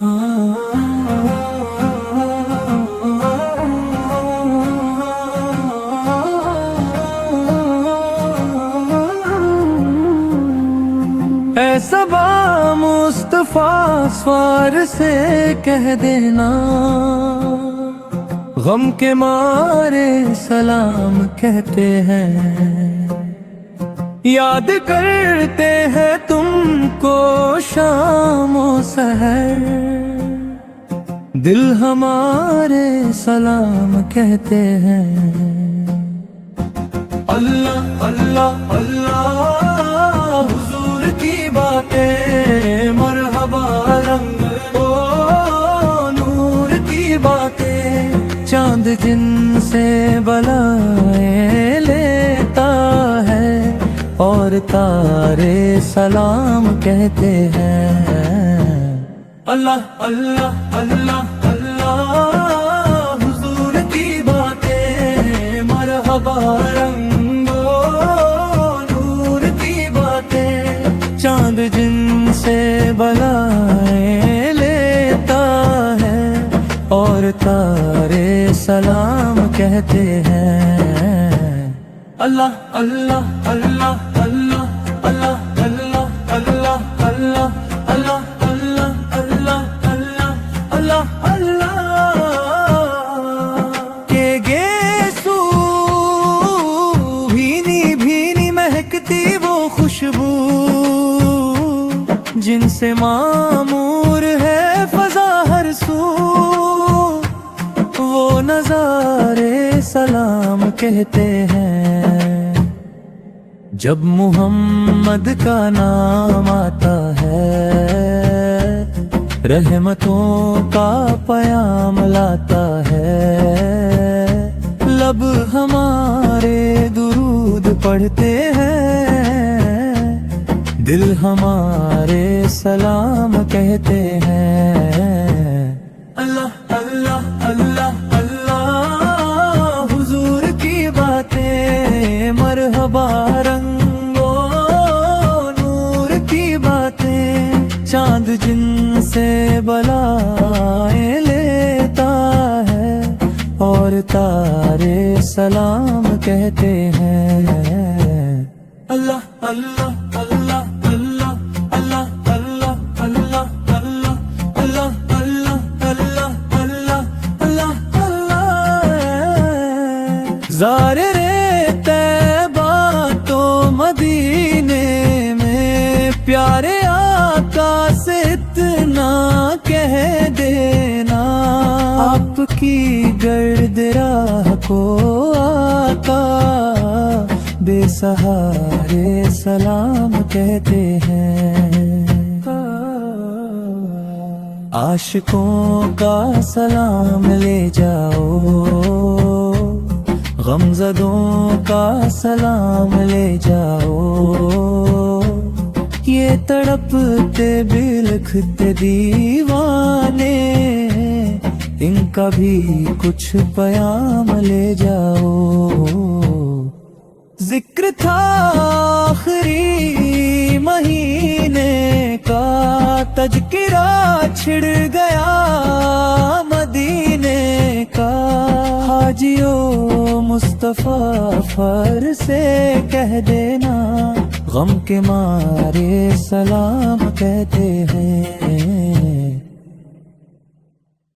اے صبا مصطفیٰ سوار سے کہہ دینا، غم کے مارے سلام کہتے ہیں، یاد کرتے ہیں تم کو شام و سحر، دل ہمارے سلام کہتے ہیں۔ اللہ اللہ اللہ حضور کی باتیں، مرحبا رنگ او نور کی باتیں، چاند جن سے بلائیں لیتا ہے اور تارے سلام کہتے ہیں۔ اللہ اللہ اللہ اللہ حضور کی باتیں، مرحبا رنگ و نور کی باتیں، چاند جن سے بلائیں لیتا ہے اور تارے سلام کہتے ہیں۔ اللہ اللہ اللہ اللہ اللہ اللہ اللہ اللہ اللہ اللہ اللہ اللہ اللہ کہ گیسو بھینی بھینی مہکتی وہ خوشبو، جن سے معمور ہے فضا ہر سو، وہ نظارے سلام کہتے ہیں۔ جب محمد کا نام آتا ہے، رحمتوں کا پیام لاتا ہے، لب ہمارے درود پڑھتے ہیں، دل ہمارے سلام کہتے ہیں۔ اللہ اللہ اللہ اللہ حضور کی باتیں، مرحبا رنگ و نور کی باتیں، چاند جن سے بلائیں لیتا ہے اور تارے سلام کہتے ہیں۔ اللہ اللہ اللہ اللہ اللہ اللہ اللہ اللہ اللہ اللہ اللہ اللہ اللہ زارے طیبہ تو مدینے میں، پیارے آقا سے اتنا کہہ دینا، آپ کی گرد راہ کو آقا بے سہارے سلام کہتے ہیں۔ عاشقوں کا سلام لے جاؤ، غمزدوں کا سلام لے جاؤ، یہ تڑپتے بلکھتے دیوانے، ان کا بھی کچھ پیام لے جاؤ۔ ذکر تھا آخری مہینے کا، تذکرہ چھڑ گیا مدینے کا، حاجیوں مصطفیٰ فر سے کہہ دینا، غم کے مارے سلام کہتے ہیں۔